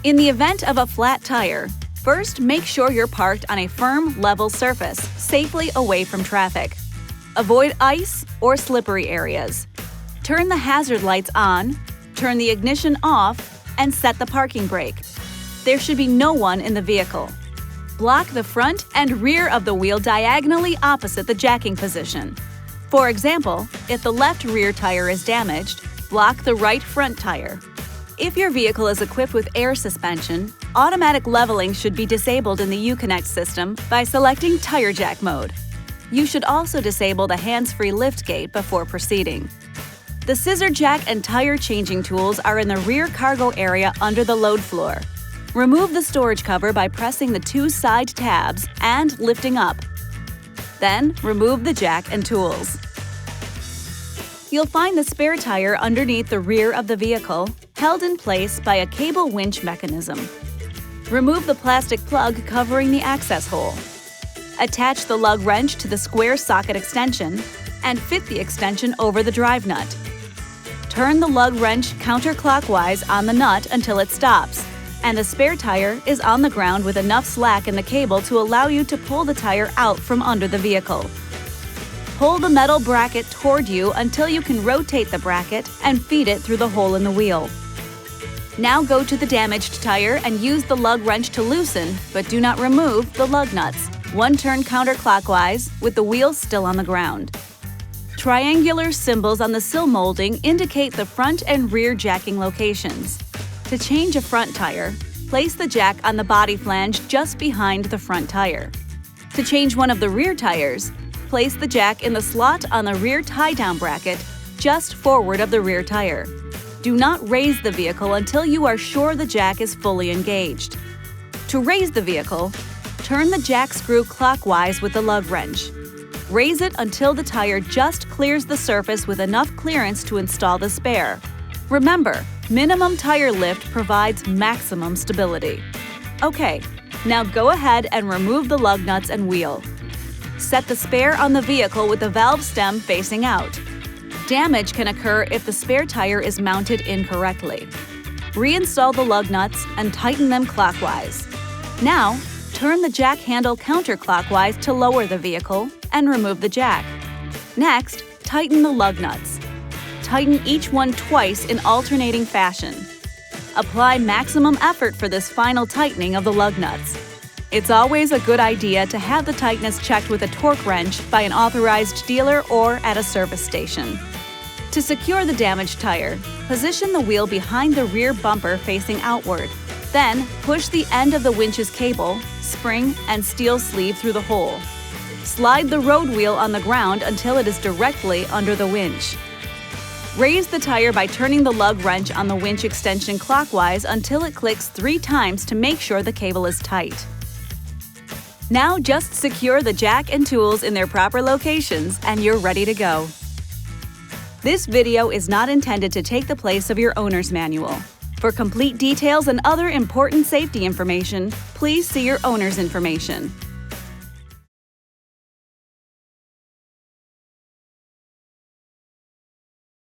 In the event of a flat tire, first make sure you're parked on a firm, level surface, safely away from traffic. Avoid ice or slippery areas. Turn the hazard lights on, turn the ignition off, and set the parking brake. There should be no one in the vehicle. Block the front and rear of the wheel diagonally opposite the jacking position. For example, if the left rear tire is damaged, block the right front tire. If your vehicle is equipped with air suspension, automatic leveling should be disabled in the Uconnect system by selecting Tire Jack mode. You should also disable the hands-free liftgate before proceeding. The scissor jack and tire changing tools are in the rear cargo area under the load floor. Remove the storage cover by pressing the two side tabs and lifting up. Then, remove the jack and tools. You'll find the spare tire underneath the rear of the vehicle, held in place by a cable winch mechanism. Remove the plastic plug covering the access hole. Attach the lug wrench to the square socket extension and fit the extension over the drive nut. Turn the lug wrench counterclockwise on the nut until it stops, and the spare tire is on the ground with enough slack in the cable to allow you to pull the tire out from under the vehicle. Pull the metal bracket toward you until you can rotate the bracket and feed it through the hole in the wheel. Now go to the damaged tire and use the lug wrench to loosen, but do not remove the lug nuts. One turn counterclockwise with the wheel still on the ground. Triangular symbols on the sill molding indicate the front and rear jacking locations. To change a front tire, place the jack on the body flange just behind the front tire. To change one of the rear tires, place the jack in the slot on the rear tie-down bracket just forward of the rear tire. Do not raise the vehicle until you are sure the jack is fully engaged. To raise the vehicle, turn the jack screw clockwise with the lug wrench. Raise it until the tire just clears the surface with enough clearance to install the spare. Remember, minimum tire lift provides maximum stability. Okay, now go ahead and remove the lug nuts and wheel. Set the spare on the vehicle with the valve stem facing out. Damage can occur if the spare tire is mounted incorrectly. Reinstall the lug nuts and tighten them clockwise. Now, turn the jack handle counterclockwise to lower the vehicle and remove the jack. Next, tighten the lug nuts. Tighten each one twice in alternating fashion. Apply maximum effort for this final tightening of the lug nuts. It's always a good idea to have the tightness checked with a torque wrench by an authorized dealer or at a service station. To secure the damaged tire, position the wheel behind the rear bumper facing outward. Then, push the end of the winch's cable, spring, and steel sleeve through the hole. Slide the road wheel on the ground until it is directly under the winch. Raise the tire by turning the lug wrench on the winch extension clockwise until it clicks 3 times to make sure the cable is tight. Now just secure the jack and tools in their proper locations and you're ready to go. This video is not intended to take the place of your owner's manual. For complete details and other important safety information, please see your owner's information.